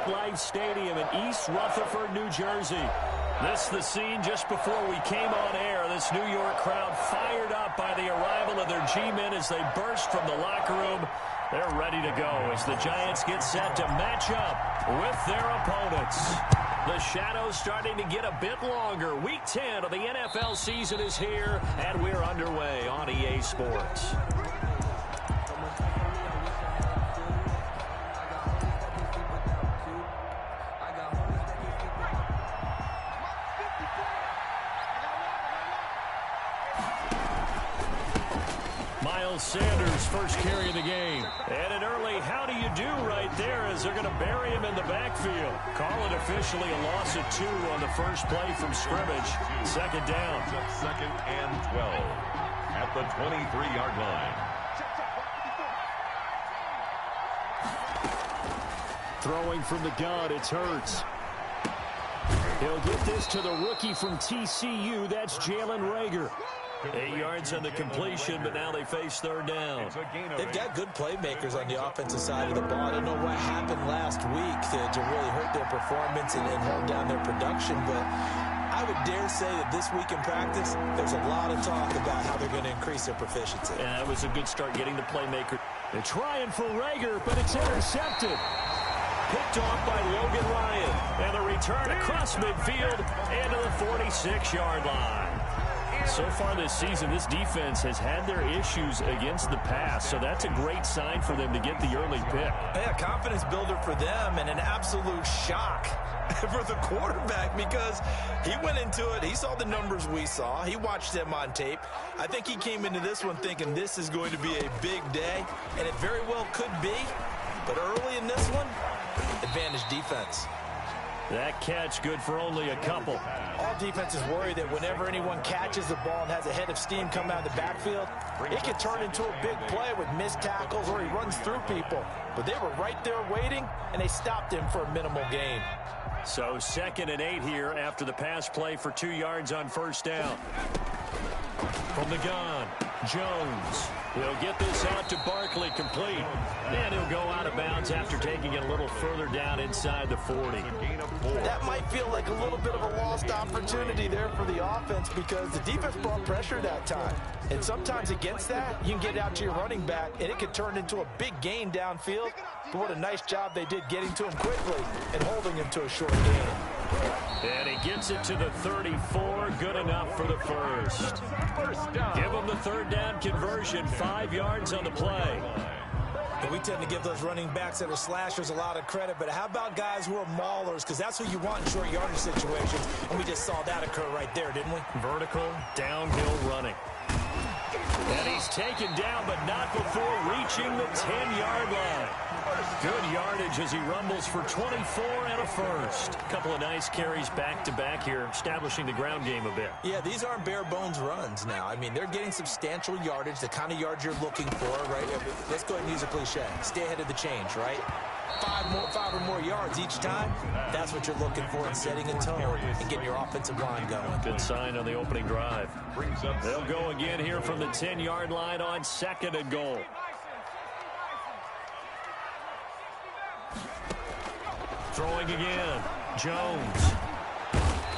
MetLife Stadium in East Rutherford, New Jersey. This is the scene just before we came on air. This New York crowd fired up by the arrival of their G-men as they burst from the locker room. They're ready to go as the Giants get set to match up with their opponents. The shadow's starting to get a bit longer. Week 10 of the NFL season is here, and we're underway on EA Sports. Sanders first carry of the game. And an early how do you do right there as they're going to bury him in the backfield. Call it officially a loss of 2 on the first play from scrimmage. Second down. Second and 12 at the 23-yard line. Throwing from the gun, it's Hurts. He'll get this to the rookie from TCU. That's Jalen Reagor. 8 yards on the completion, but now they face third down. They've got good playmakers on the offensive side of the ball. I don't know what happened last week to really hurt their performance and hold down their production, but I would dare say that this week in practice, there's a lot of talk about how they're going to increase their proficiency. Yeah, that was a good start getting the playmaker. They're trying for Reagor, but it's intercepted. Picked off by Logan Ryan. And the return across midfield into the 46-yard line. So far this season, this defense has had their issues against the pass, so that's a great sign for them to get the early pick. Yeah, confidence builder for them and an absolute shock for the quarterback because he went into it. He saw the numbers we saw. He watched them on tape. I think he came into this one thinking this is going to be a big day, and it very well could be. But early in this one, advantage defense. That catch good for only a couple. All defenses worry that whenever anyone catches the ball and has a head of steam come out of the backfield, it can turn into a big play with missed tackles or he runs through people. But they were right there waiting, and they stopped him for a minimal gain. So 2nd and 8 here after the pass play for 2 yards on first down. From the gun, Jones. He'll get this out to Barkley, complete. And he'll go out of bounds after taking it a little further down inside the 40. That might feel like a little bit of a lost opportunity there for the offense because the defense brought pressure that time. And sometimes against that, you can get out to your running back, and it could turn into a big gain downfield. But what a nice job they did getting to him quickly and holding him to a short gain. And he gets it to the 34. Good enough for the first. Give him the third down conversion. 5 yards on the play. And we tend to give those running backs that are slashers a lot of credit, but how about guys who are maulers? Because that's who you want in short yardage situations. And we just saw that occur right there, didn't we? Vertical, downhill running. And he's taken down, but not before reaching the 10-yard line. Good yardage as he rumbles for 24 and a first. A couple of nice carries back-to-back here, establishing the ground game a bit. Yeah, these aren't bare-bones runs now. I mean, they're getting substantial yardage, the kind of yards you're looking for, right? Let's go ahead and use a cliche. Stay ahead of the change, right? 5 or more yards each time. That's what you're looking for in setting a tone and getting your offensive line going. Good sign on the opening drive. They'll go again here from the 10-yard line on 2nd and goal. Throwing again. Jones.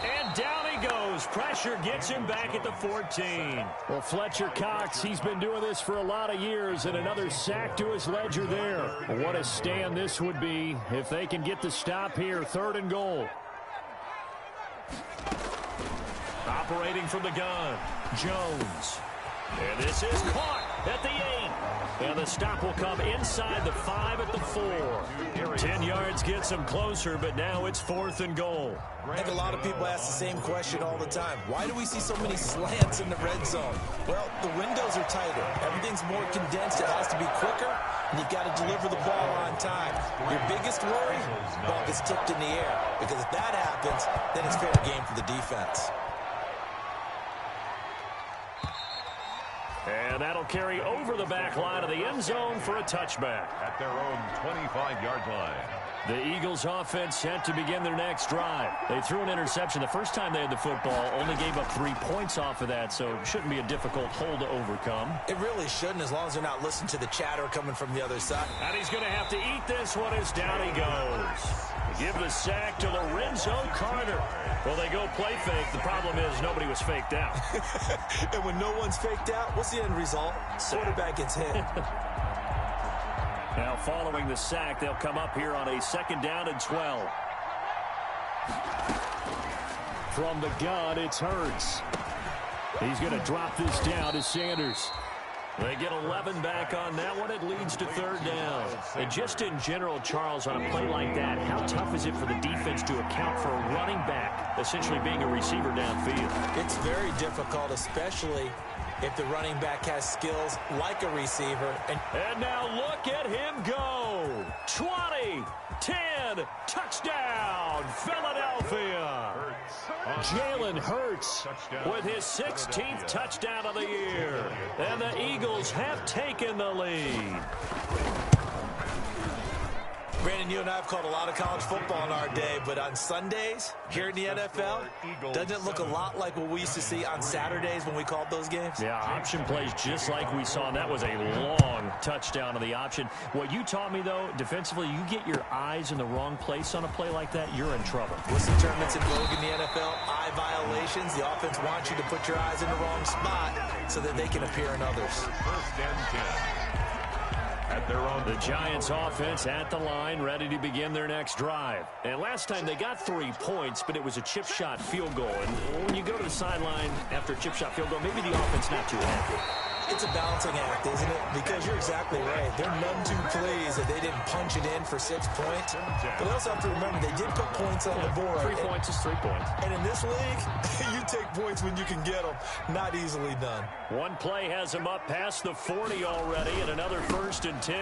And down he goes. Pressure gets him back at the 14. Well, Fletcher Cox, he's been doing this for a lot of years, and another sack to his ledger there. What a stand this would be if they can get the stop here. 3rd and goal. Operating from the gun. Jones. And this is caught at the 8. And the stop will come inside the 5 at the 4. 10 yards gets them closer, but now it's 4th and goal. I think a lot of people ask the same question all the time. Why do we see so many slants in the red zone? Well, the windows are tighter. Everything's more condensed. It has to be quicker, and you've got to deliver the ball on time. Your biggest worry? Ball gets tipped in the air. Because if that happens, then it's fair game for the defense. And that'll carry over the back line of the end zone for a touchback. At their own 25-yard line. The Eagles offense set to begin their next drive. They threw an interception the first time they had the football, only gave up 3 points off of that, so it shouldn't be a difficult hole to overcome. It really shouldn't, as long as they're not listening to the chatter coming from the other side. And he's going to have to eat this one as down he goes. give the sack to Lorenzo Carter. Well, they go play fake. The problem is nobody was faked out. And when no one's faked out, what's the end result? Quarterback gets hit. Now, following the sack, they'll come up here on a 2nd down and 12. From the gun, it's Hurts. He's going to drop this down to Sanders. They get 11 back on that one. It leads to 3rd down. And just in general, Charles, on a play like that, how tough is it for the defense to account for a running back essentially being a receiver downfield? It's very difficult, especially if the running back has skills like a receiver. And now look at him go. 20, 10, touchdown, Philadelphia. Jalen Hurts with his 16th touchdown of the year. And the Eagles have taken the lead. Brandon, you and I have called a lot of college football in our day, but on Sundays here in the NFL, doesn't it look a lot like what we used to see on Saturdays when we called those games? Yeah, option plays just like we saw, and that was a long touchdown of the option. What you taught me, though, defensively, you get your eyes in the wrong place on a play like that, you're in trouble. What's the term that's in vogue in the NFL? Eye violations. The offense wants you to put your eyes in the wrong spot so that they can appear in others. 1st and 10. The Giants offense at the line, ready to begin their next drive. And last time they got 3 points, but it was a chip shot field goal. And when you go to the sideline after a chip shot field goal, maybe the offense not too happy. It's a balancing act, isn't it? Because you're exactly right. There are none too plays that they didn't punch it in for 6 points. But they also have to remember they did put points on the board. 3 points is 3 points. And in this league, you take points when you can get them. Not easily done. One play has him up past the 40 already, and another 1st and 10.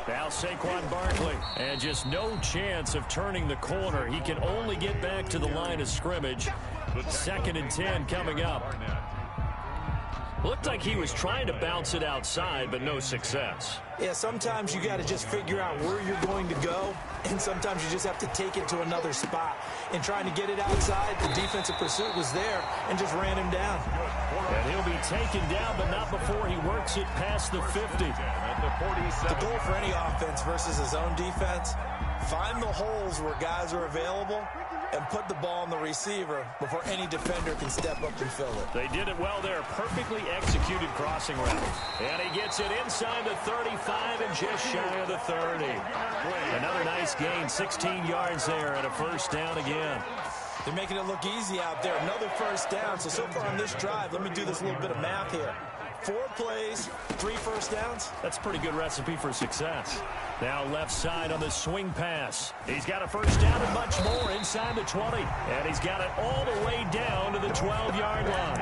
Now Saquon Barkley. And just no chance of turning the corner. He can only get back to the line of scrimmage. 2nd and 10 coming up. Looked like he was trying to bounce it outside, but no success. Yeah, sometimes you got to just figure out where you're going to go, and sometimes you just have to take it to another spot. And trying to get it outside, the defensive pursuit was there and just ran him down. And he'll be taken down, but not before he works it past the 50. The goal for any offense versus his own defense, find the holes where guys are available and put the ball on the receiver before any defender can step up and fill it. They did it well there. Perfectly executed crossing route. And he gets it inside the 35 and just shy of the 30. Another nice gain, 16 yards there and a 1st down again. They're making it look easy out there. Another 1st down. So far on this drive, let me do this little bit of math here. 4 plays, 3 1st downs. That's a pretty good recipe for success. Now left side on the swing pass. He's got a 1st down and much more inside the 20. And he's got it all the way down to the 12-yard line.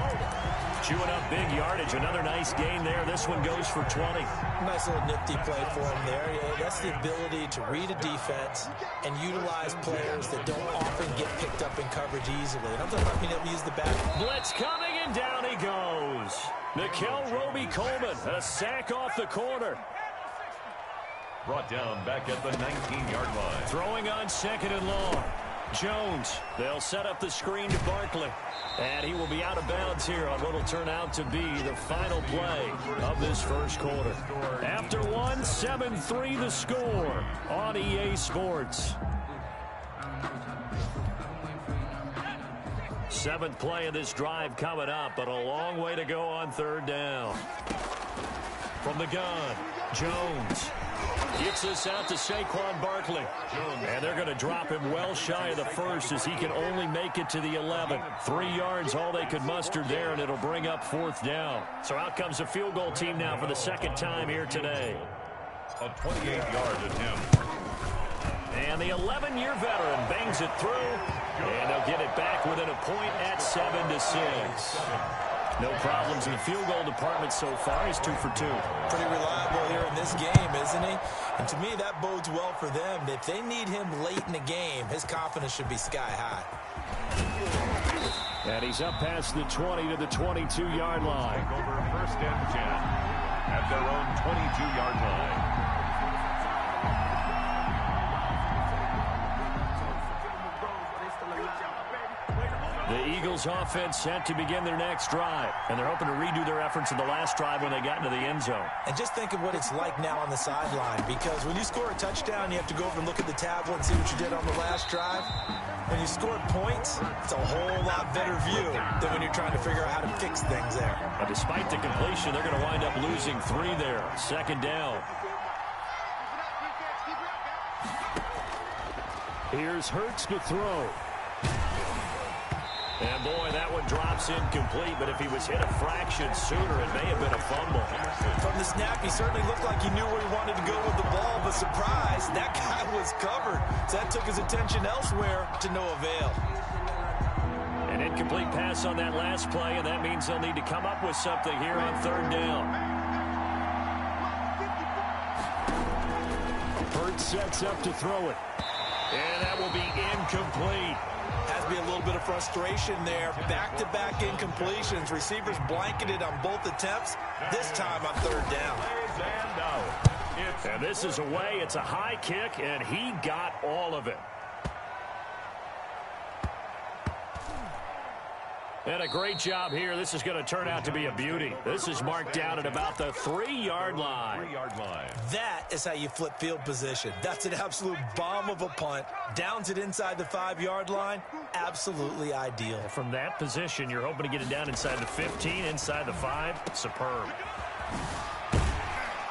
Chewing up big yardage. Another nice gain there. This one goes for 20. Nice little nifty play for him there. Yeah, that's the ability to read a defense and utilize players that don't often get picked up in coverage easily. And I'm talking about being able to use the back. Blitz coming, and down he goes. Nickel Roby-Coleman, a sack off the corner. Brought down back at the 19-yard line. Throwing on 2nd and long. Jones, they'll set up the screen to Barkley. And he will be out of bounds here on what will turn out to be the final play of this 1st quarter. After one, 7-3 the score on EA Sports. 7th play of this drive coming up, but a long way to go on 3rd down. From the gun, Jones gets this out to Saquon Barkley. And they're going to drop him well shy of the 1st as he can only make it to the 11. 3 yards, all they could muster there, and it'll bring up 4th down. So out comes the field goal team now for the 2nd time here today. A 28-yard attempt. And the 11-year veteran bangs it through, and they'll get it back within a point at 7-6. No problems in the field goal department so far. He's 2 for 2. Pretty reliable here in this game, isn't he? And to me, that bodes well for them. If they need him late in the game, his confidence should be sky high. And he's up past the 20 to the 22-yard line. Take over 1st and 10 at their own 22-yard line. The Eagles offense set to begin their next drive, and they're hoping to redo their efforts in the last drive when they got into the end zone. And just think of what it's like now on the sideline, because when you score a touchdown, you have to go over and look at the tablet and see what you did on the last drive. When you score points, it's a whole lot better view than when you're trying to figure out how to fix things there. But despite the completion, they're going to wind up losing 3 there. Second down. Here's Hurts to throw. And, boy, that one drops incomplete, but if he was hit a fraction sooner, it may have been a fumble. From the snap, he certainly looked like he knew where he wanted to go with the ball, but surprise, that guy was covered. So that took his attention elsewhere to no avail. An incomplete pass on that last play, and that means they'll need to come up with something here on third down. Hurts sets up to throw it. And that will be incomplete. Has to be a little bit of frustration there. Back-to-back incompletions. Receivers blanketed on both attempts, this time on third down. And this is away. It's a high kick, and he got all of it. And a great job here. This is going to turn out to be a beauty. This is marked down at about the 3-yard line. That is how you flip field position. That's an absolute bomb of a punt. Downs it inside the 5-yard line. Absolutely ideal. From that position, you're hoping to get it down inside the 15, inside the 5. Superb.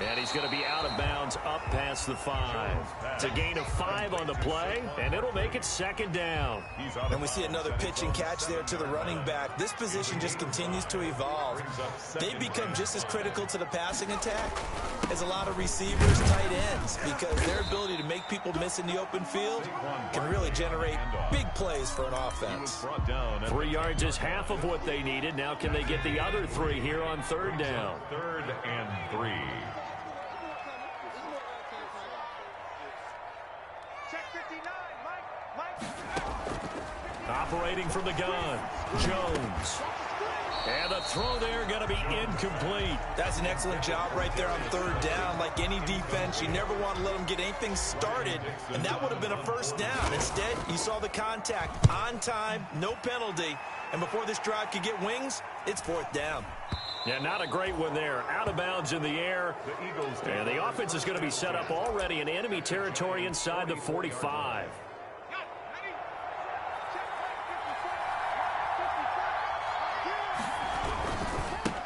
And he's going to be out of bounds up past the 5. It's a gain of 5 on the play, and it'll make it second down. And we see another pitch and catch there to the running back. This position just continues to evolve. They become just as critical to the passing attack as a lot of receivers, tight ends, because their ability to make people miss in the open field can really generate big plays for an offense. 3 yards is half of what they needed. Now can they get the other 3 here on third down? 3rd and 3. Operating from the gun, Jones. And the throw there going to be incomplete. That's an excellent job right there on third down. Like any defense, you never want to let them get anything started, and that would have been a first down. Instead, you saw the contact on time, no penalty, and before this drive could get wings, it's fourth down. Yeah, not a great one there. Out of bounds in the air. And the offense is going to be set up already in enemy territory inside the 45.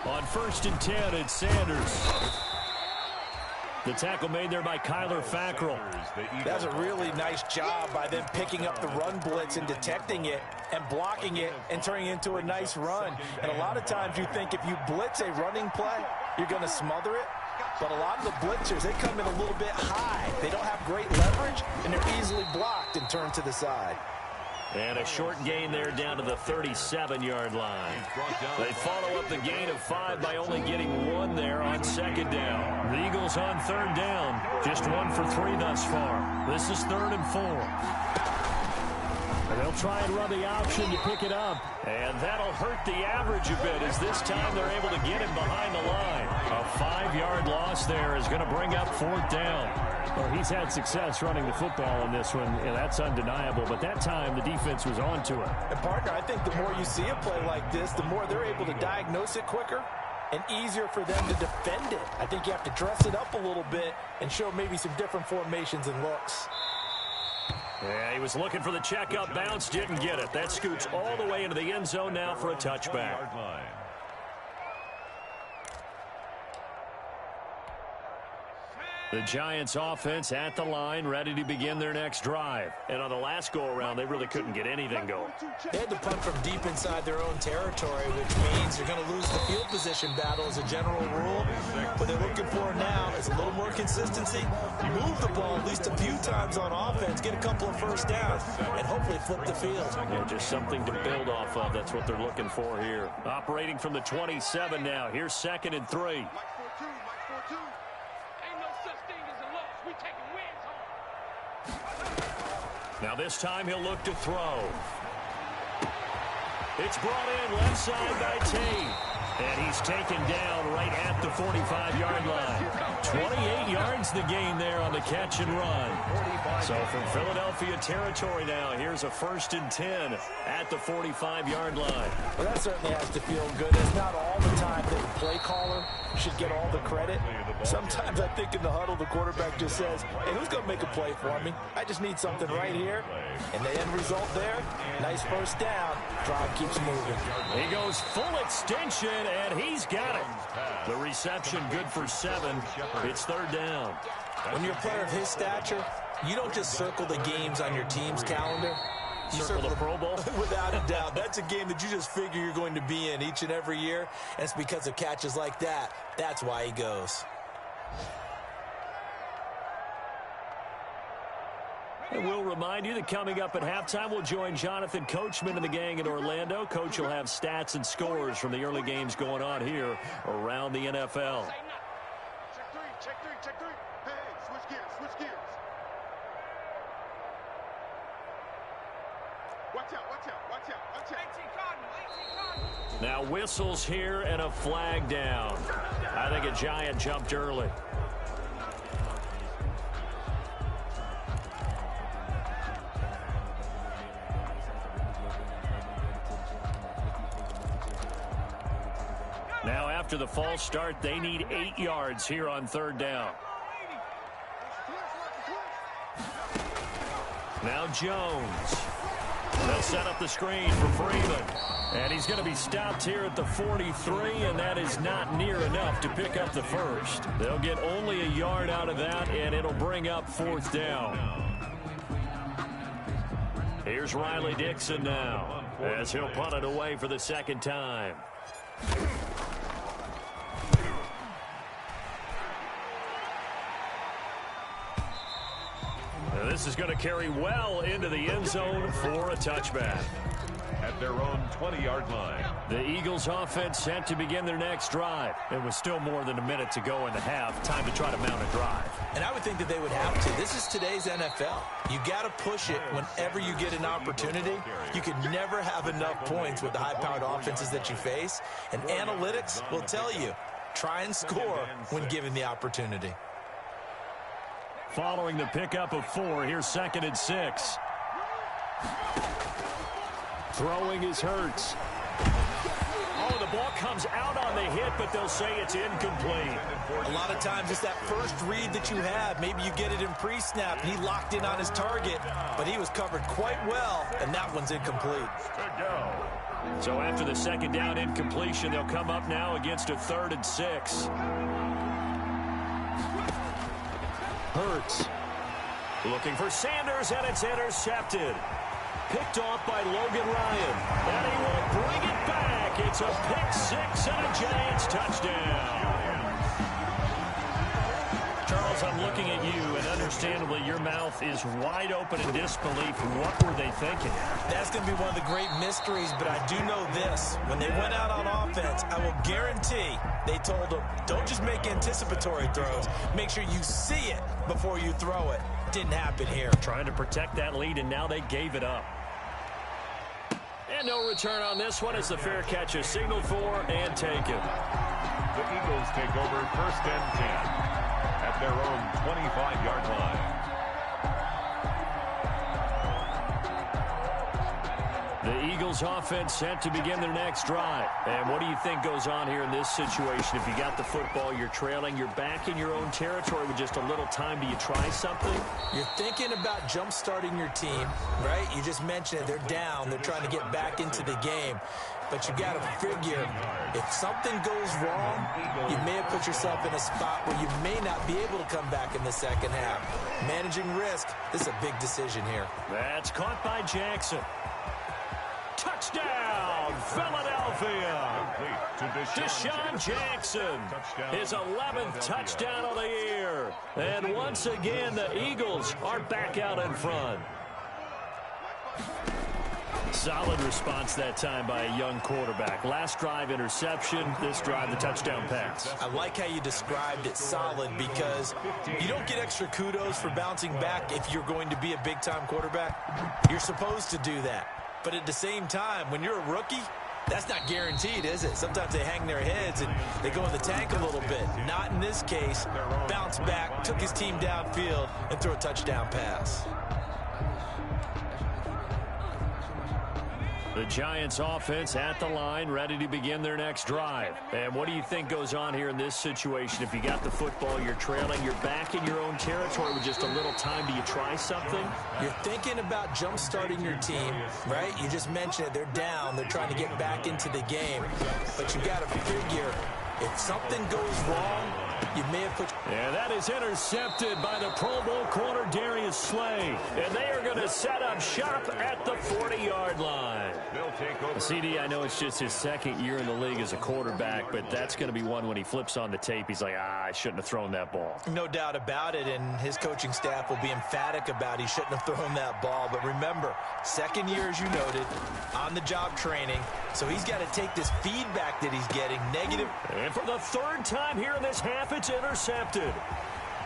On 1st and 10, it's Sanders. The tackle made there by Kyler Fackrell. That's a really nice job by them picking up the run blitz and detecting it and blocking it and turning it into a nice run. And a lot of times you think if you blitz a running play, you're going to smother it. But a lot of the blitzers, they come in a little bit high. They don't have great leverage, and they're easily blocked and turned to the side. And a short gain there down to the 37-yard line. They follow up the gain of 5 by only getting 1 there on second down. The Eagles on third down. Just 1 for 3 thus far. This is 3rd and 4. And they'll try and run the option to pick it up. And that'll hurt the average a bit as this time they're able to get him behind the line. A 5-yard loss there is going to bring up 4th down. Well, he's had success running the football in this one, and that's undeniable. But that time, the defense was on to it. And, partner, I think the more you see a play like this, the more they're able to diagnose it quicker and easier for them to defend it. I think you have to dress it up a little bit and show maybe some different formations and looks. Yeah, he was looking for the checkup bounce, didn't get it. That scoots all the way into the end zone now for a touchback. The Giants offense at the line, ready to begin their next drive. And on the last go-around, they really couldn't get anything going. They had to punt from deep inside their own territory, which means they're going to lose the field position battle as a general rule. What they're looking for now is a little more consistency, move the ball at least a few times on offense, get a couple of first downs, and hopefully flip the field. Yeah, just something to build off of. That's what they're looking for here. Operating from the 27 now. Here's 2nd and 3. Now this time he'll look to throw. It's brought in left side by Tate. And he's taken down right at the 45-yard line. 28 yards the gain there on the catch and run. So from Philadelphia territory now, here's a 1st and 10 at the 45-yard line. Well, that certainly has to feel good. It's not all the time that the play caller should get all the credit. Sometimes I think in the huddle, the quarterback just says, hey, who's going to make a play for me? I just need something right here. And the end result there, nice first down. Drive keeps moving. He goes full extension, and he's got it. The reception good for 7. It's 3rd down. When you're a player of his stature, you don't just circle the games on your team's calendar. You circle the Pro Bowl? Without a doubt. That's a game that you just figure you're going to be in each and every year. And it's because of catches like that. That's why he goes. And we'll remind you that coming up at halftime, we'll join Jonathan Coachman and the gang in Orlando. Coach will have stats and scores from the early games going on here around the NFL. Check 3. Hey, switch gears. Watch out. Now whistles here and a flag down. I think a Giant jumped early. Now after the false start, they need 8 yards here on 3rd down. Now Jones. They'll set up the screen for Freeman. And he's going to be stopped here at the 43, and that is not near enough to pick up the first. They'll get only a yard out of that, and it'll bring up 4th down. Here's Riley Dixon now, as he'll punt it away for the 2nd time. Now this is going to carry well into the end zone for a touchback. At their own 20-yard line. The Eagles offense set to begin their next drive. It was still more than a minute to go in the half. Time to try to mount a drive. And I would think that they would have to. This is today's NFL. You got to push it whenever you get an opportunity. You can never have enough points with the high-powered offenses that you face. And analytics will tell you, try and score when given the opportunity. Following the pickup of 4, here's 2nd and 6. Throwing is Hurts. Oh, the ball comes out on the hit, but they'll say it's incomplete. A lot of times it's that first read that you have. Maybe you get it in pre-snap, and he locked in on his target, but he was covered quite well, and that one's incomplete. So after the 2nd down incompletion, they'll come up now against a 3rd and 6. Hurts. Looking for Sanders, and it's intercepted. Picked off by Logan Ryan. And he will bring it back. It's a pick 6 and a Giants touchdown. Charles, I'm looking at you, and understandably, your mouth is wide open in disbelief. What were they thinking? That's going to be one of the great mysteries, but I do know this. When they went out on offense, I will guarantee they told them, don't just make anticipatory throws. Make sure you see it before you throw it. Didn't happen here. Trying to protect that lead, and now they gave it up. And no return on this one as the fair catch is signaled for and taken. The Eagles take over 1st and 10 at their own 25-yard line. The Eagles offense set to begin their next drive. And what do you think goes on here in this situation? If you got the football, you're trailing, you're back in your own territory with just a little time. Do you try something? You're thinking about jump-starting your team, right? You just mentioned it. They're down. They're trying to get back into the game. But you got to figure, if something goes wrong, you may have put yourself in a spot where you may not be able to come back in the 2nd half. Managing risk, this is a big decision here. That's caught by Jackson. Touchdown, Philadelphia. Deshaun Jackson, his 11th touchdown of the year. And once again, the Eagles are back out in front. Solid response that time by a young quarterback. Last drive, interception. This drive, the touchdown pass. I like how you described it solid because you don't get extra kudos for bouncing back if you're going to be a big-time quarterback. You're supposed to do that. But at the same time, when you're a rookie, That's not guaranteed, is it? Sometimes they hang their heads and they go in the tank a little bit. Not in this case. Bounced back, took his team downfield, and threw a touchdown pass. The Giants offense at the line, ready to begin their next drive. And what do you think goes on here in this situation? If you got the football, you're trailing, you're back in your own territory with just a little time. Do you try something? You're thinking about jump-starting your team, right? You just mentioned it. They're down. They're trying to get back into the game. But you got to figure, if something goes wrong, you may have put... And that is intercepted by the Pro Bowl corner Darius Slay. And they are going to set up shop at the 40-yard line. CD, I know it's just his second year in the league as a quarterback, but that's going to be one when he flips on the tape. He's like, I shouldn't have thrown that ball. No doubt about it, and his coaching staff will be emphatic about he shouldn't have thrown that ball. But remember, second year, as you noted, on-the-job training, so he's got to take this feedback that he's getting, negative. And for the third time here in this half, it's intercepted.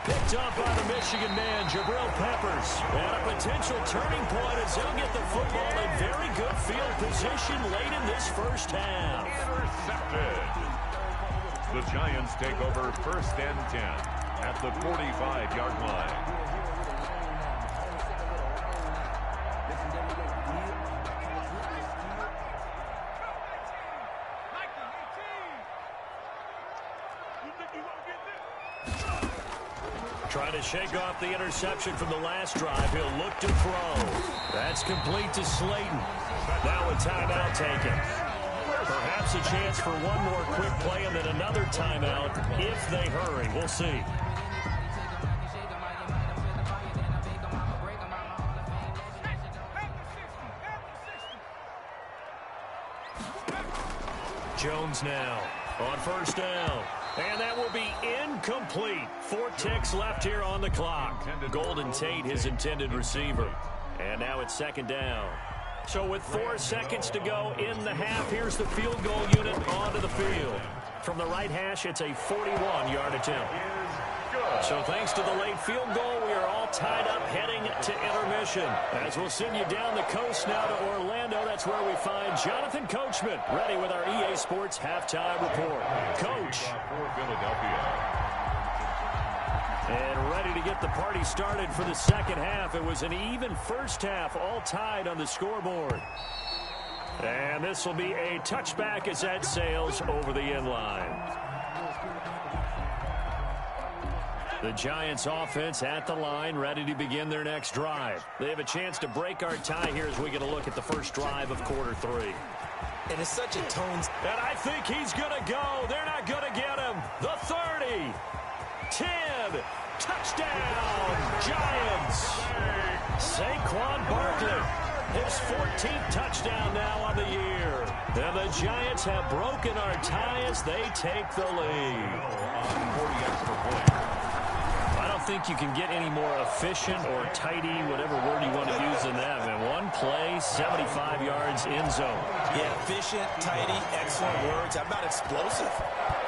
Picked up by the Michigan man, Jabril Peppers. And a potential turning point as they'll get the football in very good field position late in this first half. Intercepted. The Giants take over 1st and 10 at the 45-yard line. Trying to shake off the interception from the last drive. He'll look to throw. That's complete to Slayton. Now a timeout taken. Perhaps a chance for one more quick play and then another timeout if they hurry. We'll see. Jones now on 1st down. And that will be incomplete. 4 ticks left here on the clock. Golden Tate, his intended receiver. And now it's 2nd down. So with 4 seconds to go in the half, here's the field goal unit onto the field. From the right hash, it's a 41-yard attempt. So thanks to the late field goal, we are all tied up heading to intermission. As we'll send you down the coast now to Orlando, that's where we find Jonathan Coachman, ready with our EA Sports halftime report. Coach. For Philadelphia. And ready to get the party started for the second half. It was an even first half, all tied on the scoreboard. And this will be a touchback as that sails over the end line. The Giants offense at the line, ready to begin their next drive. They have a chance to break our tie here as we get a look at the first drive of quarter 3. And it's such a tones. And I think he's going to go. They're not going to get him. The 30. 10. Touchdown, Giants. Saquon Barkley. His 14th touchdown now on the year. And the Giants have broken our tie as they take the lead. 40 extra points. I don't think you can get any more efficient or tidy, whatever word you want to use in that. And one play, 75 yards in zone. Yeah, efficient, tidy, excellent words. How about explosive?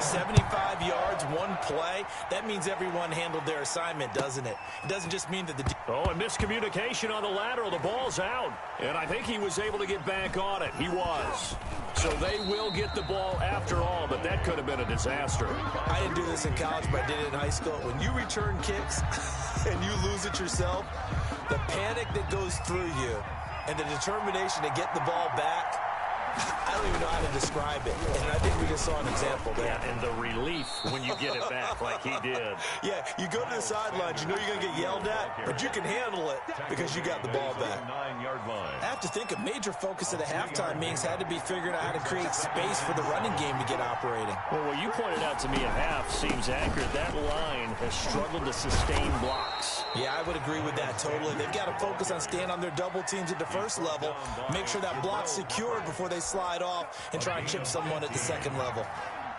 75 yards, one play. That means everyone handled their assignment, doesn't it? It doesn't just mean that the... Oh, and miscommunication on the lateral. The ball's out. And I think he was able to get back on it. He was. So they will get the ball after all, but that could have been a disaster. I didn't do this in college, but I did it in high school. When you return kicks and you lose it yourself, the panic that goes through you and the determination to get the ball back, I don't even know how to describe it. And I think we just saw an example there. Yeah, and the relief when you get it back like he did. Yeah, you go to the sidelines, you know you're going to get yelled at, but you can handle it because you got the ball back. 9-yard line. I have to think a major focus of the halftime meetings had to be figuring out how to create space for the running game to get operating. Well, what you pointed out to me at half seems accurate. That line has struggled to sustain blocks. Yeah, I would agree with that totally. They've got to focus on staying on their double teams at the first level, make sure that block's secured before they slide off and try and chip someone at the second level.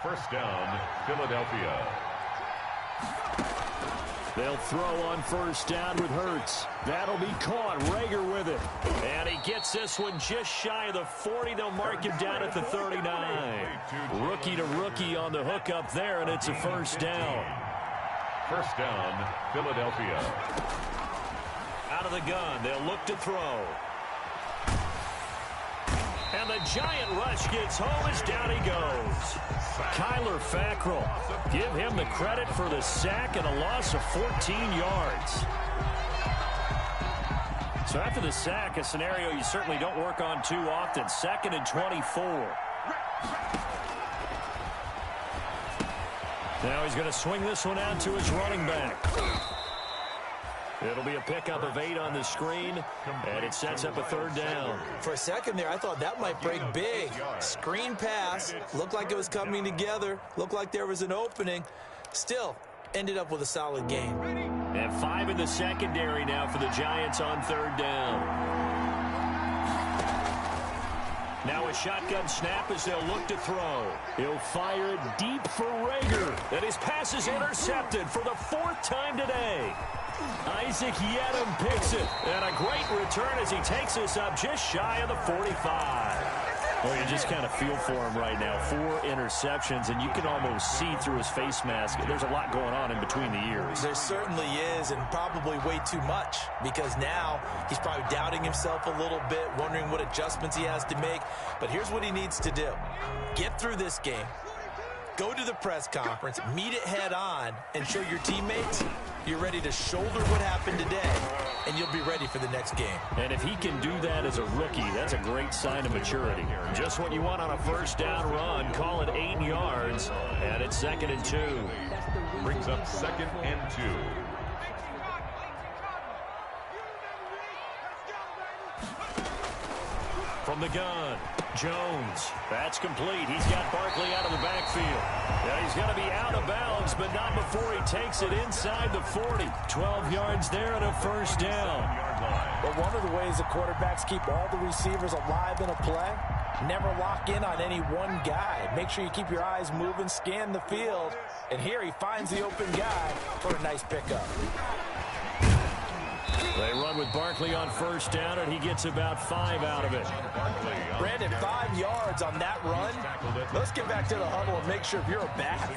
1st down, Philadelphia. They'll throw on 1st down with Hurts. That'll be caught. Rager with it. And he gets this one just shy of the 40. They'll mark him down at the 39. Rookie to rookie on the hook up there, and it's a 1st down. 1st down, Philadelphia. Out of the gun. They'll look to throw. And the giant rush gets home as down he goes. Kyler Fackrell, give him the credit for the sack and a loss of 14 yards. So after the sack, a scenario you certainly don't work on too often. 2nd and 24. Now he's going to swing this one out to his running back. It'll be a pickup of 8 on the screen, and it sets up a 3rd down. For a second there, I thought that might break big. Screen pass, looked like it was coming together, looked like there was an opening. Still, ended up with a solid game. And 5 in the secondary now for the Giants on 3rd down. Now a shotgun snap as they'll look to throw. He'll fire it deep for Rager. And his pass is intercepted for the 4th time today. Isaac Yiadom picks it. And a great return as he takes this up just shy of the 45. Well, you just kind of feel for him right now. 4 interceptions, and you can almost see through his face mask. There's a lot going on in between the ears. There certainly is, and probably way too much, because now he's probably doubting himself a little bit, wondering what adjustments he has to make. But here's what he needs to do. Get through this game. Go to the press conference, meet it head on, and show your teammates you're ready to shoulder what happened today, and you'll be ready for the next game. And if he can do that as a rookie, that's a great sign of maturity. Just what you want on a 1st down run. Call it 8 yards, and it's 2nd and 2. Brings up 2nd and 2. From the gun, Jones. That's complete. He's got Barkley out of the backfield. Yeah, he's going to be out of bounds, but not before he takes it inside the 40. 12 yards there and a 1st down. But one of the ways the quarterbacks keep all the receivers alive in a play, never lock in on any one guy. Make sure you keep your eyes moving, scan the field. And here he finds the open guy for a nice pickup. They run with Barkley on 1st down, and he gets about 5 out of it. Brandon, 5 yards on that run. Let's get back to the huddle and make sure if you're a back,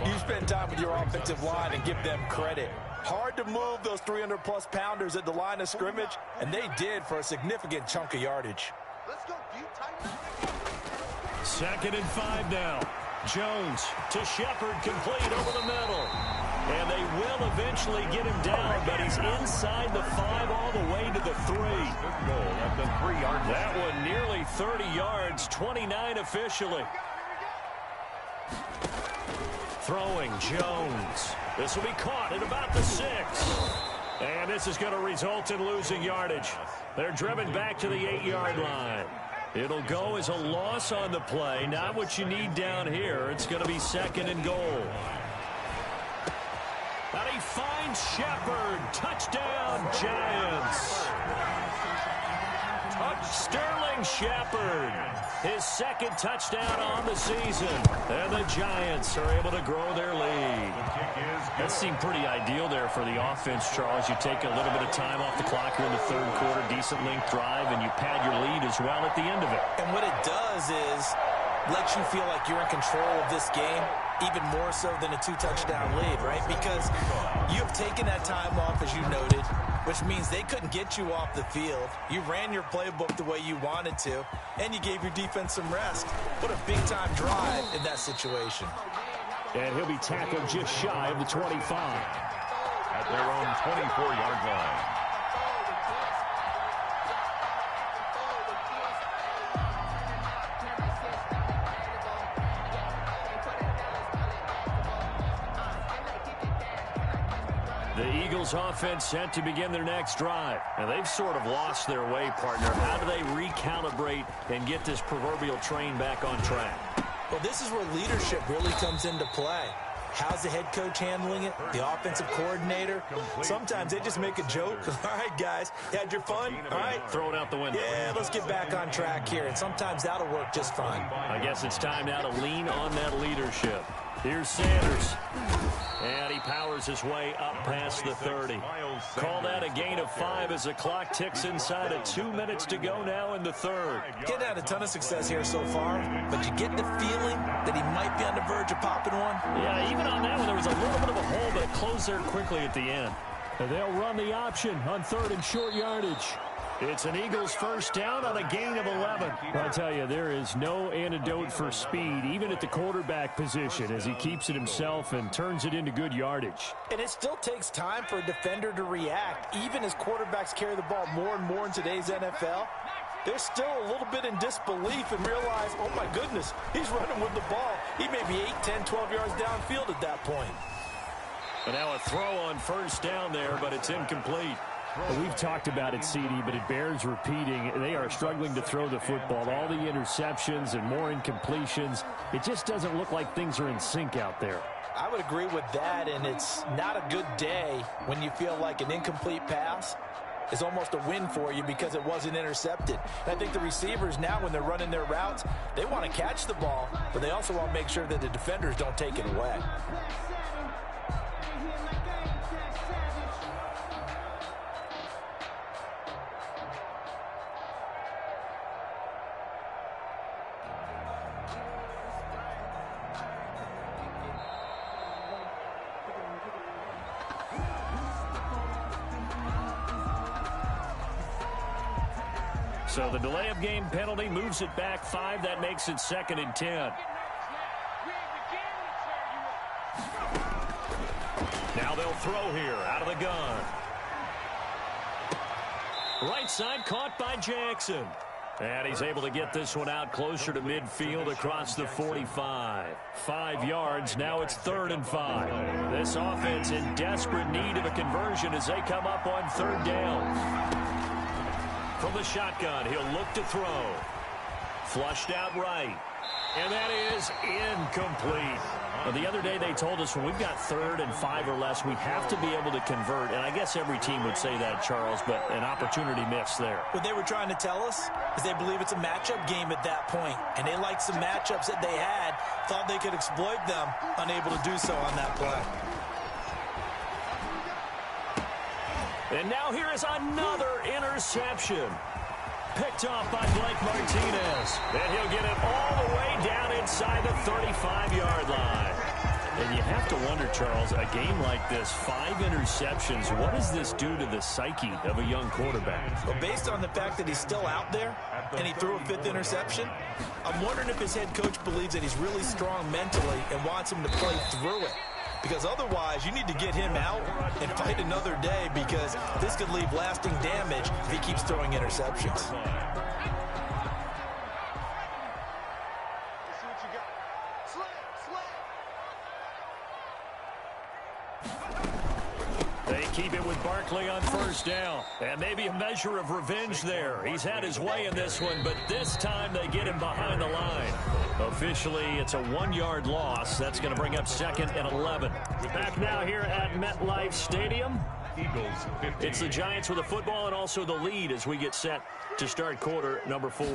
you spend time with your offensive line and give them credit. Hard to move those 300-plus pounders at the line of scrimmage, and they did for a significant chunk of yardage. Let's go, deep, tight. 2nd and 5 now. Jones to Shepard, complete over the middle. And they will eventually get him down, but he's inside the 5 all the way to the 3. At the 3-yard line. That one nearly 30 yards, 29 officially. Throwing Jones. This will be caught at about the 6. And this is going to result in losing yardage. They're driven back to the 8-yard line. It'll go as a loss on the play. Not what you need down here. It's going to be 2nd and goal. And he finds Shepard. Touchdown, Giants. Sterling Shepard. His 2nd touchdown on the season. And the Giants are able to grow their lead. That seemed pretty ideal there for the offense, Charles. You take a little bit of time off the clock here in the 3rd quarter, decent length drive, and you pad your lead as well at the end of it. And what it does is lets you feel like you're in control of this game, even more so than a 2-touchdown lead, right? Because you have taken that time off, as you noted, which means they couldn't get you off the field. You ran your playbook the way you wanted to, and you gave your defense some rest. What a big-time drive in that situation. And he'll be tackled just shy of the 25. At their own 24-yard line. The Eagles offense set to begin their next drive. And they've sort of lost their way, partner. How do they recalibrate and get this proverbial train back on track? Well, this is where leadership really comes into play. How's the head coach handling it? The offensive coordinator? Sometimes they just make a joke. All right, guys, you had your fun? All right. Throw it out the window. Yeah, let's get back on track here. And sometimes that'll work just fine. I guess it's time now to lean on that leadership. Here's Sanders. And he powers his way up past the 30. Call that a gain of 5 as the clock ticks inside of 2 minutes to go now in the 3rd. Getting had a ton of success here so far, but you get the feeling that he might be on the verge of popping one. Yeah, even on that one, there was a little bit of a hole, but it closed there quickly at the end. And they'll run the option on 3rd and short yardage. It's an Eagles first down on a gain of 11. I'll tell you, there is no antidote for speed, even at the quarterback position, as he keeps it himself and turns it into good yardage. And it still takes time for a defender to react. Even as quarterbacks carry the ball more and more in today's NFL, they're still a little bit in disbelief and realize, oh my goodness, he's running with the ball. He may be 8, 10, 12 yards downfield at that point. And now a throw on first down there, but it's incomplete. Well, we've talked about it, CD, but it bears repeating. They are struggling to throw the football. All the interceptions and more incompletions. It just doesn't look like things are in sync out there. I would agree with that, and it's not a good day when you feel like an incomplete pass is almost a win for you because it wasn't intercepted. And I think the receivers now, when they're running their routes, they want to catch the ball, but they also want to make sure that the defenders don't take it away. So the delay of game penalty moves it back 5. That makes it 2nd and 10. Now they'll throw here out of the gun. Right side caught by Jackson. And he's able to get this one out closer to midfield across the 45. 5 yards. Now it's 3rd and 5. This offense in desperate need of a conversion as they come up on 3rd down. From the shotgun, he'll look to throw. Flushed out right. And that is incomplete. Now, the other day they told us when we've got 3rd and 5 or less, we have to be able to convert. And I guess every team would say that, Charles, but an opportunity missed there. What they were trying to tell us is they believe it's a matchup game at that point. And they liked some matchups that they had, thought they could exploit them, unable to do so on that play. And now here is another interception. Picked off by Blake Martinez. And he'll get it all the way down inside the 35-yard line. And you have to wonder, Charles, a game like this, 5 interceptions, what does this do to the psyche of a young quarterback? Well, based on the fact that he's still out there and he threw a 5th interception, I'm wondering if his head coach believes that he's really strong mentally and wants him to play through it. Because otherwise, you need to get him out and fight another day because this could leave lasting damage if he keeps throwing interceptions. They keep it with Barkley on first down. And maybe a measure of revenge there. He's had his way in this one, but this time they get him behind the line. Officially, it's a 1-yard loss. That's going to bring up 2nd and 11. Back now here at MetLife Stadium. Eagles 15. It's the Giants with the football and also the lead as we get set to start quarter number 4.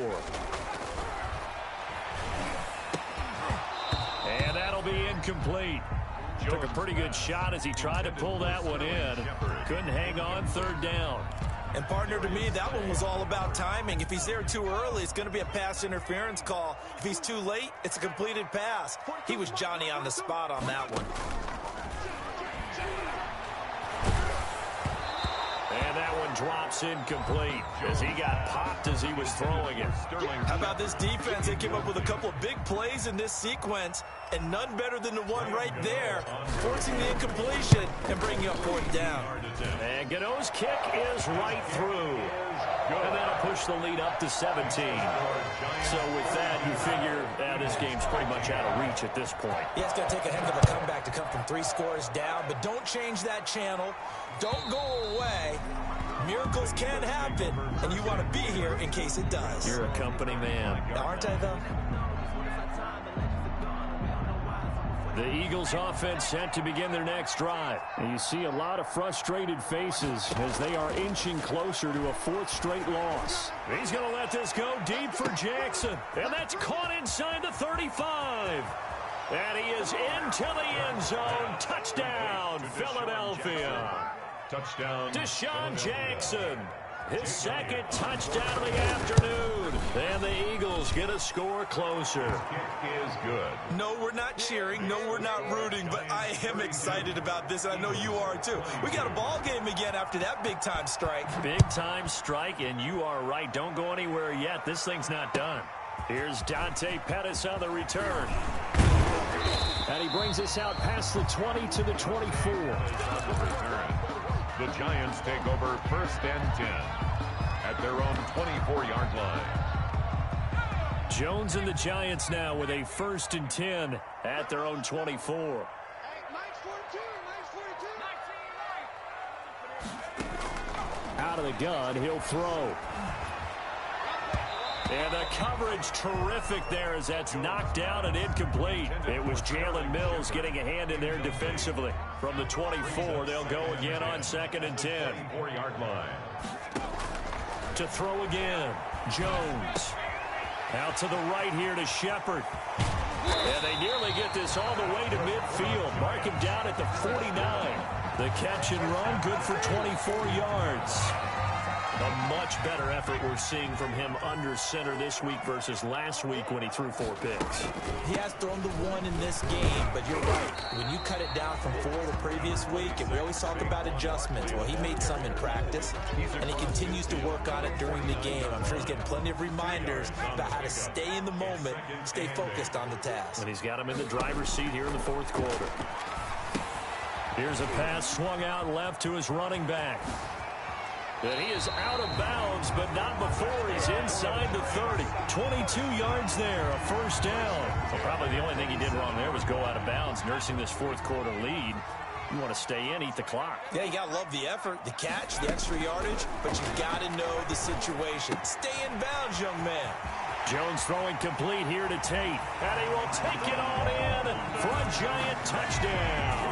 And that'll be incomplete. Took a pretty good shot as he tried to pull that one in. Couldn't hang on 3rd down. And, partner, to me, that one was all about timing. If he's there too early, it's going to be a pass interference call. If he's too late, it's a completed pass. He was Johnny on the spot on that one. And that one drops incomplete as he got popped as he was throwing it. How about this defense? They came up with a couple of big plays in this sequence, and none better than the one right there, forcing the incompletion and bringing up 4th down. And Gano's kick is right through. And that'll push the lead up to 17. So with that, you figure this game's pretty much out of reach at this point. Yeah, it's going to take a heck of a comeback to come from 3 scores down, but don't change that channel. Don't go away. Miracles can happen, and you want to be here in case it does. You're a company man. Aren't I, though? The Eagles offense set to begin their next drive. And you see a lot of frustrated faces as they are inching closer to a 4th straight loss. He's going to let this go deep for Jackson. And that's caught inside the 35. And he is into the end zone. Touchdown, Philadelphia. Touchdown, Deshaun Jackson. His 2nd touchdown of the afternoon. And the Eagles get a score closer. Kick is good. No, we're not cheering. No, we're not rooting. But I am excited about this, and I know you are too. We got a ball game again after that big-time strike. Big-time strike, and you are right. Don't go anywhere yet. This thing's not done. Here's Dante Pettis on the return. And he brings us out past the 20 to the 24. The Giants take over first and 10 at their own 24-yard line. Jones and the Giants now with a 1st and 10 at their own 24. Out of the gun, he'll throw. And the coverage terrific there as that's knocked down and incomplete. It was Jalen Mills getting a hand in there defensively. From the 24, they'll go again on 2nd and 10. 4-yard line. To throw again, Jones. Out to the right here to Shepard. And they nearly get this all the way to midfield. Mark him down at the 49. The catch and run, good for 24 yards. A much better effort we're seeing from him under center this week versus last week when he threw 4 picks. He has thrown the 1 in this game, but you're right. When you cut it down from 4 the previous week, and we always talk about adjustments. Well, he made some in practice, and he continues to work on it during the game. I'm sure he's getting plenty of reminders about how to stay in the moment, stay focused on the task. And he's got him in the driver's seat here in the 4th quarter. Here's a pass swung out left to his running back. And he is out of bounds, but not before he's inside the 30. 22 yards there, a 1st down. Well, probably the only thing he did wrong there was go out of bounds, nursing this 4th quarter lead. You want to stay in, eat the clock. Yeah, you got to love the effort, the catch, the extra yardage, but you got to know the situation. Stay in bounds, young man. Jones throwing complete here to Tate. And he will take it all in for a Giant touchdown.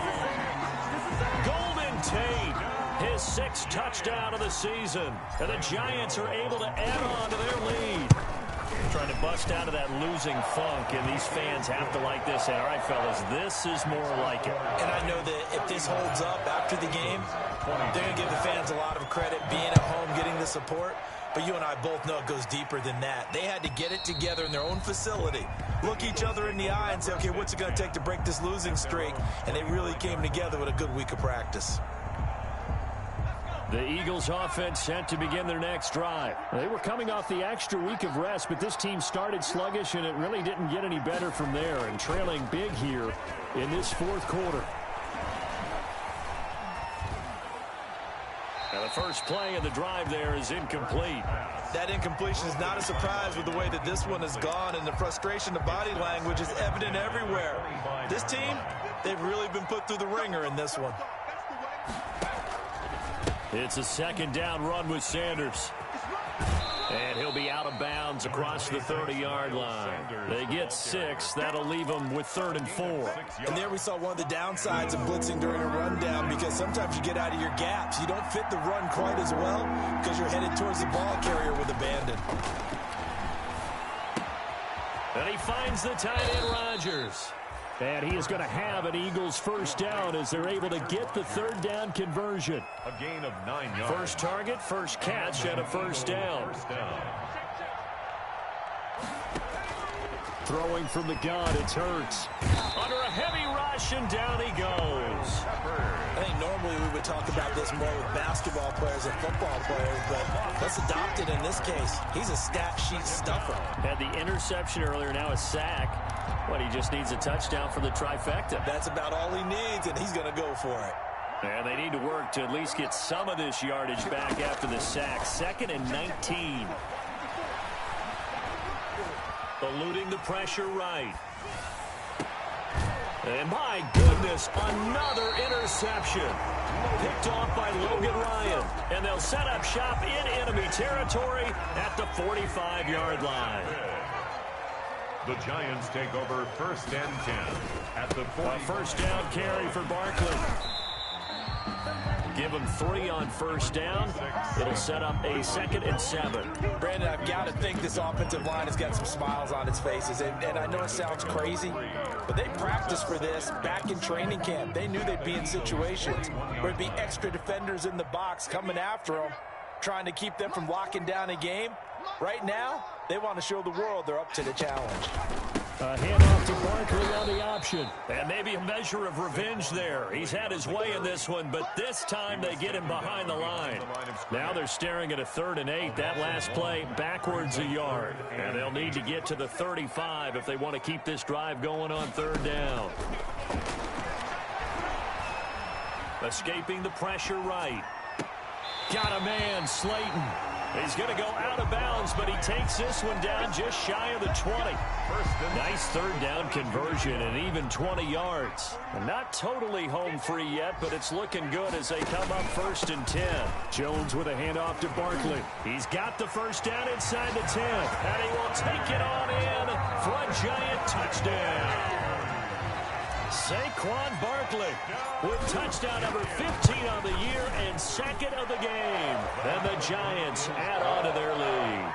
Golden Tate. His 6th touchdown of the season. And the Giants are able to add on to their lead. Trying to bust out of that losing funk, and these fans have to like this. And all right, fellas, this is more like it. And I know that if this holds up after the game, they're going to give the fans a lot of credit being at home, getting the support. But you and I both know it goes deeper than that. They had to get it together in their own facility, look each other in the eye and say, okay, what's it going to take to break this losing streak? And they really came together with a good week of practice. The Eagles offense set to begin their next drive. They were coming off the extra week of rest, but this team started sluggish, and it really didn't get any better from there, and trailing big here in this 4th quarter. Now the first play of the drive there is incomplete. That incompletion is not a surprise with the way that this one has gone, and the frustration of body language is evident everywhere. This team, they've really been put through the ringer in this one. It's a 2nd down run with Sanders. And he'll be out of bounds across the 30-yard line. They get 6. That'll leave them with 3rd and 4. And there we saw one of the downsides of blitzing during a rundown, because sometimes you get out of your gaps. You don't fit the run quite as well because you're headed towards the ball carrier with abandon. And he finds the tight end, Rodgers. And he is going to have an Eagles 1st down as they're able to get the 3rd down conversion. A gain of 9 yards. First target, first catch, and a 1st down. Throwing from the gun, it's Hurts. Under a heavy rush, and down he goes. I think normally we would talk about this more with basketball players and football players, but let's adopt it in this case. He's a stat sheet stuffer. Had the interception earlier, now a sack. But he just needs a touchdown for the trifecta. That's about all he needs, and he's going to go for it. And they need to work to at least get some of this yardage back after the sack. 2nd and 19. Eluding the pressure right. And my goodness, another interception. Picked off by Logan Ryan. And they'll set up shop in enemy territory at the 45-yard line. The Giants take over 1st and 10 at the 40. A 1st down carry for Barkley. Give him 3 on 1st down. It'll set up a 2nd and 7. Brandon, I've got to think this offensive line has got some smiles on its faces. And I know it sounds crazy, but they practiced for this back in training camp. They knew they'd be in situations where it'd be extra defenders in the box coming after them, trying to keep them from locking down a game. Right now, they want to show the world they're up to the challenge. A handoff to Barkley on the option. And maybe a measure of revenge there. He's had his way in this one, but this time they get him behind the line. Now they're staring at a 3rd and 8. That last play backwards a yard. And they'll need to get to the 35 if they want to keep this drive going on 3rd down. Escaping the pressure right. Got a man, Slayton. He's going to go out of bounds, but he takes this one down just shy of the 20. Nice 3rd down conversion and even 20 yards. And not totally home free yet, but it's looking good as they come up 1st and 10. Jones with a handoff to Barkley. He's got the 1st down inside the 10, and he will take it on in for a Giant touchdown. Saquon Barkley with touchdown number 15 on the year and 2nd of the game. And the Giants add on to their lead.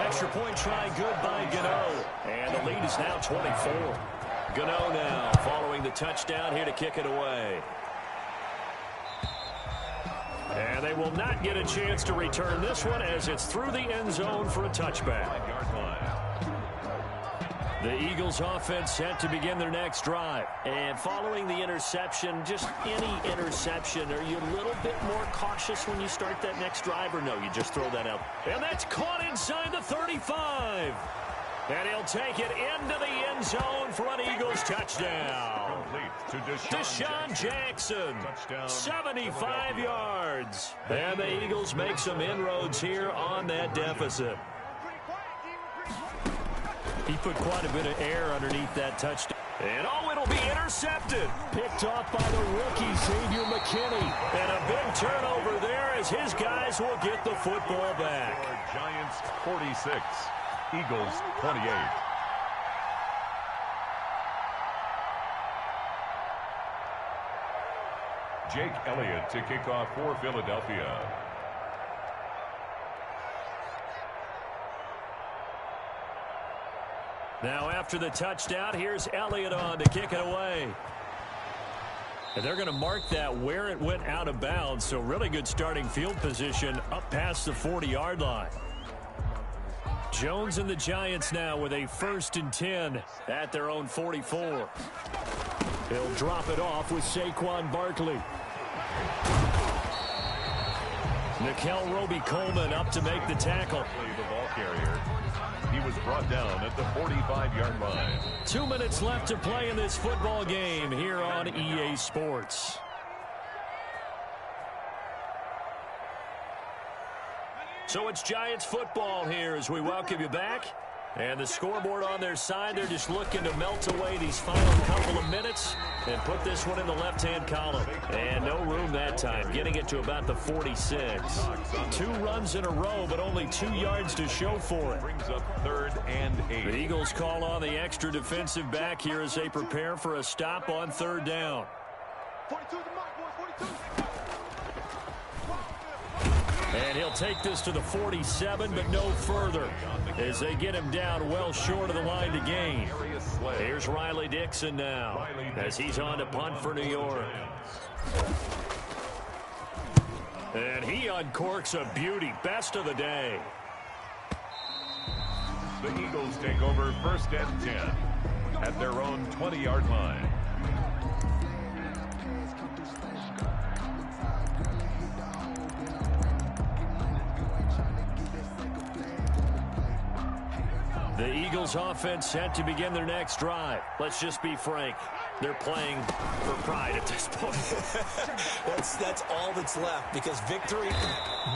Extra point try good by Gano. And the lead is now 24. Gano now following the touchdown here to kick it away. And they will not get a chance to return this one as it's through the end zone for a touchback. The Eagles offense set to begin their next drive. And following the interception, just any interception, are you a little bit more cautious when you start that next drive, or no, you just throw that out? And that's caught inside the 35. And he'll take it into the end zone for an Eagles touchdown. Deshaun Jackson, 75 yards. And the Eagles make some inroads here on that deficit. He put quite a bit of air underneath that touchdown. And oh, it'll be intercepted. Picked off by the rookie, Xavier McKinney. And a big turnover there as his guys will get the football back. Giants 46, Eagles 28. Jake Elliott to kick off for Philadelphia. Now after the touchdown, here's Elliott on to kick it away. And they're going to mark that where it went out of bounds, so really good starting field position up past the 40-yard line. Jones and the Giants now with a 1st and 10 at their own 44. He'll drop it off with Saquon Barkley. Nickel Roby-Coleman up to make the tackle. The ball carrier. He was brought down at the 45-yard line. 2 minutes left to play in this football game here on EA Sports. So it's Giants football here as we welcome you back. And the scoreboard on their side, they're just looking to melt away these final couple of minutes and put this one in the left-hand column. And no room that time, getting it to about the 46. 2 runs in a row, but only 2 yards to show for it. Brings up 3rd and 8. The Eagles call on the extra defensive back here as they prepare for a stop on 3rd down. 42 to Mike, boy, 42. And he'll take this to the 47, but no further as they get him down well short of the line to gain. Here's Riley Dixon now as he's on to punt for New York. And he uncorks a beauty. Best of the day. The Eagles take over 1st and 10 at their own 20-yard line. The Eagles offense set to begin their next drive. Let's just be frank. They're playing for pride at this point. That's all that's left, because victory,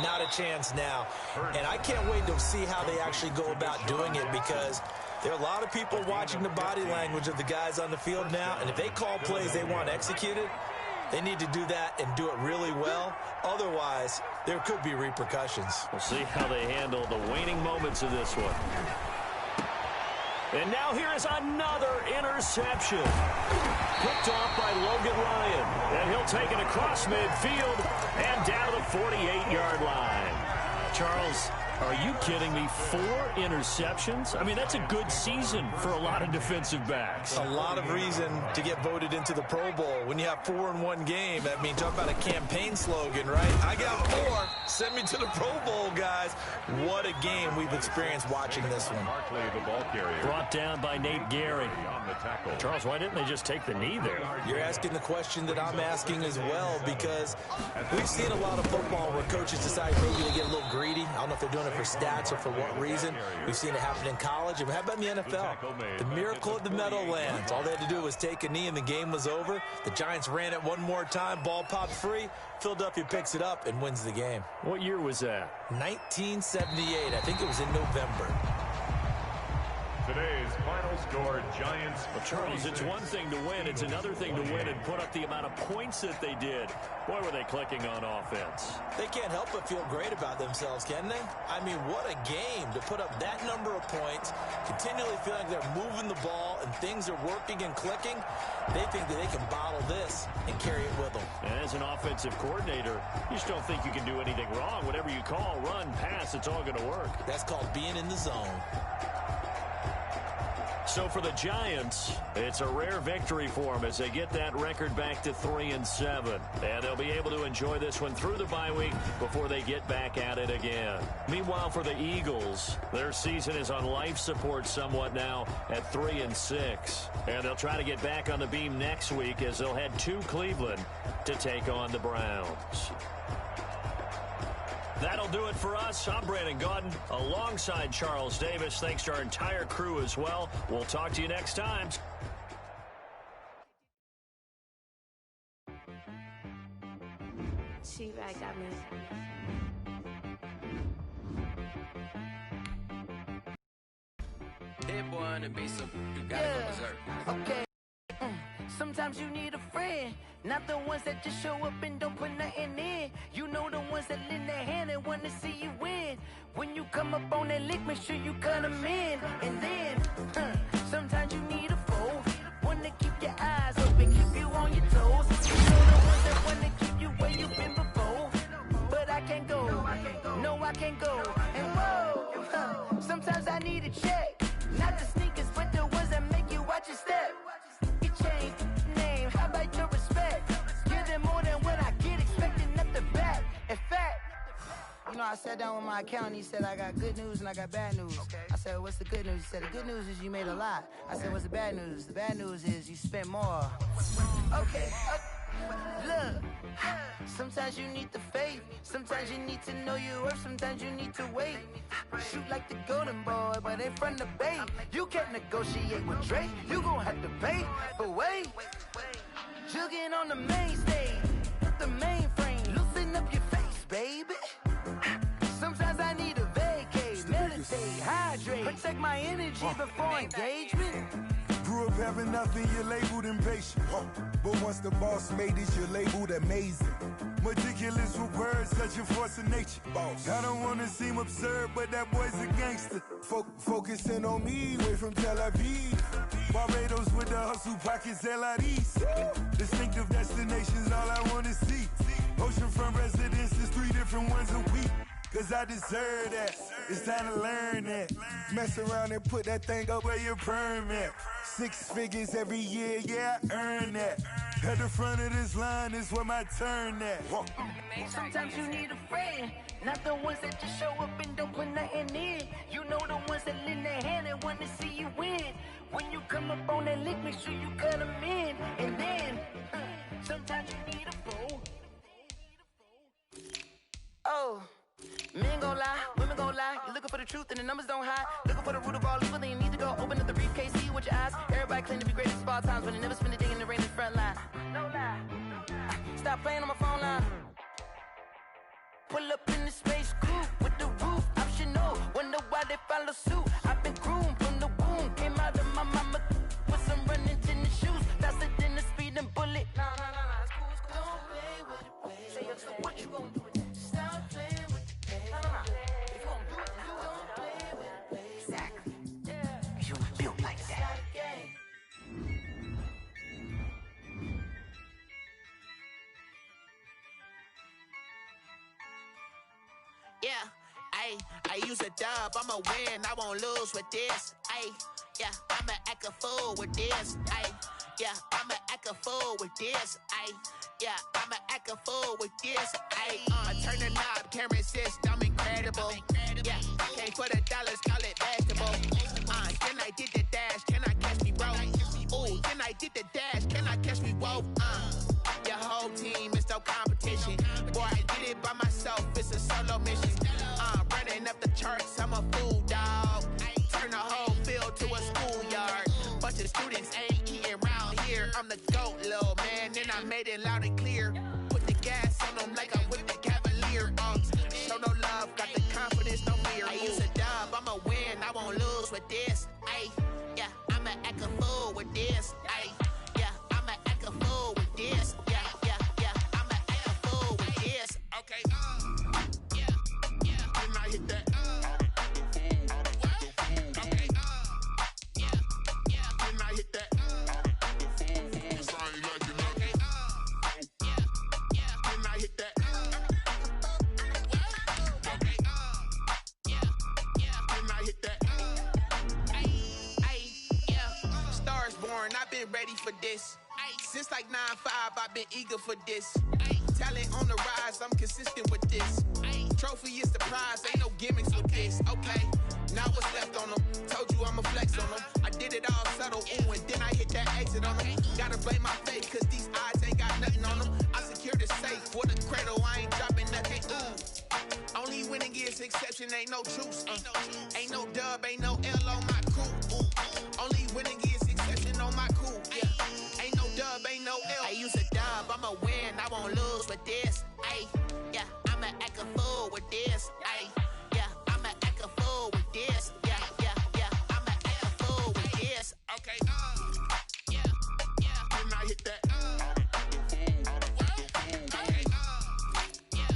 not a chance now. And I can't wait to see how they actually go about doing it, because there are a lot of people watching the body language of the guys on the field now, and if they call plays they want executed, they need to do that and do it really well. Otherwise, there could be repercussions. We'll see how they handle the waning moments of this one. And now here is another interception. Picked off by Logan Ryan. And he'll take it across midfield and down to the 48-yard line. Charles, Are you kidding me? 4 interceptions? I mean, that's a good season for a lot of defensive backs. A lot of reason to get voted into the Pro Bowl. When you have 4 in one game, I mean, talk about a campaign slogan, right? I got 4. Send me to the Pro Bowl, guys. What a game we've experienced watching this one. Barkley, the ball carrier. Brought down by Nate Gary. On the tackle. Charles, why didn't they just take the knee there? You're asking the question that I'm asking as well, because we've seen a lot of football where coaches decide maybe to get a little greedy. I don't know if they're doing it for stats or for what reason. We've seen it happen in college. And how about in the NFL? The miracle of the Meadowlands. All they had to do was take a knee and the game was over. The Giants ran it one more time. Ball popped free. Philadelphia picks it up and wins the game. What year was that? 1978. I think it was in November. Today's final score, Giants. Well, Charles, it's one thing to win. It's another thing to win and put up the amount of points that they did. Boy, were they clicking on offense. They can't help but feel great about themselves, can they? I mean, what a game to put up that number of points, continually feeling like they're moving the ball and things are working and clicking. They think that they can bottle this and carry it with them. And as an offensive coordinator, you just don't think you can do anything wrong. Whatever you call, run, pass, it's all going to work. That's called being in the zone. So for the Giants, it's a rare victory for them as they get that record back to 3-7. And they'll be able to enjoy this one through the bye week before they get back at it again. Meanwhile, for the Eagles, their season is on life support somewhat now at 3-6. And they'll try to get back on the beam next week as they'll head to Cleveland to take on the Browns. That'll do it for us. I'm Brandon Gaudin alongside Charles Davis. Thanks to our entire crew as well. We'll talk to you next time. She-Rag got me. Hit boy on the beat, so you gotta go berserk. Okay. Sometimes you need a friend, not the ones that just show up and don't put nothing in. You know the ones that lend their hand and want to see you win. When you come up on that lick, make sure you cut them in. And then, sometimes you need a foe, one to keep your eyes open, keep you on your toes. You know the ones that want to keep you where you've been before. But I can't go, no I can't go. And whoa, sometimes I need a check, not the sneakers, but the ones that make you watch your step. Change name, how about your respect? Give them more than what I get, expecting up the back. In fact, you know, I sat down with my accountant. He said, I got good news and I got bad news. Okay. I said, what's the good news? He said, the good news is you made a lot. I said, what's the bad news? The bad news is you spent more. Okay. Look, sometimes you need the faith. Sometimes you need to know your worth. Sometimes you need to wait. Shoot like the golden boy, but in front of Bay. You can't negotiate with Drake. You gon' have to pay. But wait, jugging on the main stage. Put the mainframe. Loosen up your face, baby. Sometimes I need a vacate. Meditate, hydrate. Protect my energy before engagement. Grew up having nothing, you're labeled impatient. But once the boss made it, you're labeled amazing. Meticulous with words, such a force of nature. Boss. I don't wanna seem absurd, but that boy's a gangster. Focusing on me, way from Tel Aviv. Barbados with the hustle pockets, LIDs. Distinctive destinations, all I wanna see. Oceanfront residences, 3 different ones a week. Cause I deserve that, it's time to learn that. Mess around and put that thing up where your permit. 6 figures every year, yeah, I earn that. At the front of this line is where my turn at. Sometimes you need a friend, not the ones that just show up and don't put nothing in. You know the ones that lend their hand and want to see you win. When you come up on that lick, make sure you cut them in. And then, sometimes you need a fool. Oh. Men gon' lie, women gon' lie. You're looking for the truth and the numbers don't hide. Looking for the root of all evil, then you need to go open up the briefcase, see with your eyes. Everybody claim to be greatest of all times, but they never spend a day in the rain in the front line. No lie. Stop playing on my phone line. Pull up in the space coupe with the roof optional. Wonder why they follow suit. I've been groomed from the womb. Came out of my mama with some running tennis shoes. Faster than the speeding bullet. No, it's cool, it's cool. Don't play with it, baby. Say what you gon' do with it? Stop playing with it, baby. No. If you gon' do it, you don't play with it, baby. Exactly. Yeah. You built like that. Yeah, Ayy, I use a dub, I'ma win, I won't lose with this. Ayy, yeah, I'ma act a fool with this. Ayy, yeah, I'ma act a fool with this. Ayy, yeah, I'ma act a fool with this. Ayy, turn the knob, camera assist, I'm incredible. Yeah, can't put a dollars, call it basketball. Then I did the dash, can I catch me, bro? Ooh, then I did the dash, can I catch me, whoa? Your whole team is no competition. Boy, I did it by myself, it's a solo mission. Running up the charts, I'm a fool, dog. Turn the whole field to a schoolyard. Bunch of students ain't eating round here. I'm the GOAT, little man, and I made it loud and clear. Put the gas on them like I whipped the Cavalier. Show no love, got the confidence, no fear. I use a dub, I'ma win, I won't lose with this. Ayy, yeah, I'ma act a fool with this. Ayy, yeah, I'ma act a fool with this. Yeah, yeah, yeah, I'ma act a fool with this. Okay, yeah, yeah, then I hit that. Okay, yeah, yeah, then I hit that. Cause I ain't like it now. Okay, yeah, yeah, then I hit that. Okay, yeah, yeah, then I hit that. Stars born, I've been ready for this. Since like 9-5, I've been eager for this. Talent on the rise, I'm consistent with this. Trophy is the prize, ain't no gimmicks with this. Okay, now what's left on them? Told you I'ma flex on them. I did it all subtle, ooh, and then I hit that exit on them. Gotta blame my faith, cause these odds ain't got nothing on them. I secured the safe for the cradle, I ain't dropping nothing, ooh. Only winning is exception, ain't no truce. Ain't no dub, ain't no L on my crew. Ooh. Only winning is exception on my cool. Yeah. Ain't no dub, ain't no L. I use a dub, I'ma win, I won't lose with this. Ayy, yeah, I'ma act a fool with this. Ayy, yeah, I'ma act a fool with this. Yeah, yeah, yeah, I'ma act a fool with this. Okay, yeah, yeah, then I hit that. Okay, yeah,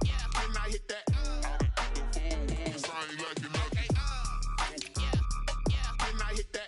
yeah, then I hit that. Cause I ain't like it now. Okay, yeah, yeah, then I hit that.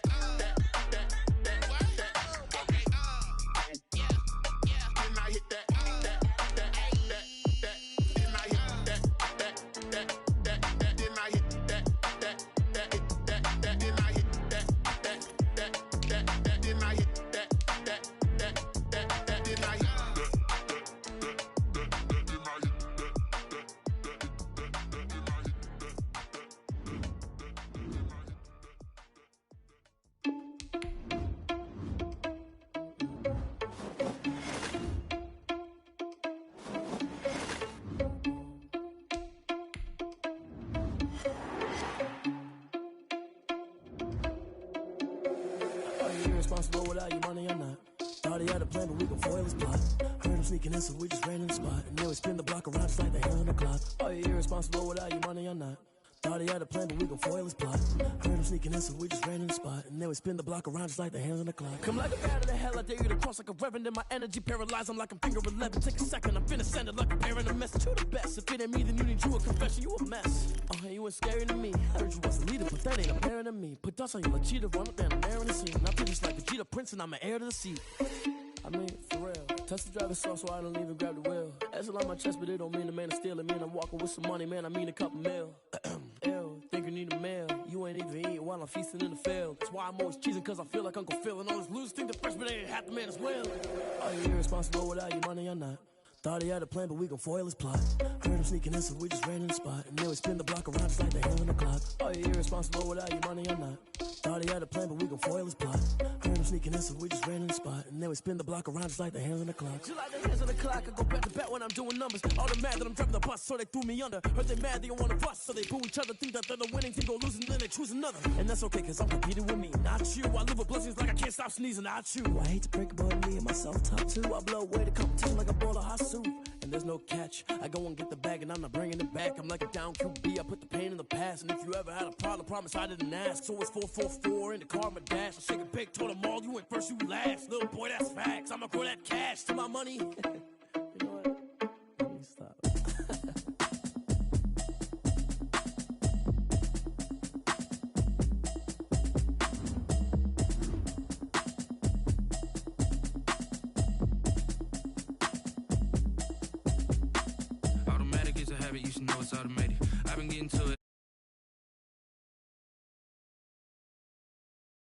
Irresponsible without your money or not. Thought he had a plan, but we gon' foil his plot. Heard him sneaking in, so we just ran in the spot. And then we spin the block around just like the hands on the clock. Are you irresponsible without your money or not? Thought he had a plan, but we gon' foil his plot. Heard him sneaking in, so we just ran in the spot. And then we spin the block around just like the hands on the clock. Come like a bat of the hell, I dare you to cross like a reverend. In my energy paralyzed, I'm like I'm finger 11. Take a second, I'm finna send it like a parent a message to the best. If it ain't me, then you need you a confession, you a mess. Oh, you ain't scary to me. Heard you was a leader, but that ain't apparent to me. Put dust on you like cheetah, run up down, I'm airing the scene. I feel just like Vegeta Prince, and I'm an heir to the seat. I mean, for real. Touch the driver's soft, so I don't even grab the wheel. That's on my chest, but it don't mean the man is stealing. Mean I'm walking with some money, man, I mean a couple mil. Ew, think you need a meal. You ain't even eating while I'm feasting in the field. That's why I'm always cheesing, cause I feel like Uncle Phil. And all those losers think the freshman ain't half the man as well. Are you irresponsible without your money or not? Thought he had a plan, but we gon' foil his plot. Heard him sneaking in, so we just ran in the spot. And then we spin the block around just like the hands on the clock. Are you irresponsible without your money or not? Thought he had a plan, but we gon' foil his plot. Heard him sneaking in, so we just ran in the spot. And then we spin the block around just like the hands on the clock. Just like the hands on the clock, I go back to back when I'm doing numbers. All the mad that I'm driving the bus, so they threw me under. Heard they mad, they don't wanna bust, so they boo each other. Think that they're the winning team, go losing, then they choose another. And that's okay, cause I'm competing with me, not you. I live with blessings like I can't stop sneezing, not you. I hate to break it, but me and myself top too. I blow away the competition like a bowl of hot soup. And there's no catch. I go and get the bag and I'm not bringing it back. I'm like a down QB, I put the pain in the past. And if you ever had a problem, promise I didn't ask. So it's 444 in the car, my dash. I shake a big, told them all, you went first, you last. Little boy, that's facts. I'ma grow that cash to my money. You know what? Let me stop. Automatic is a habit, you should know it's automated. I've bring it into it.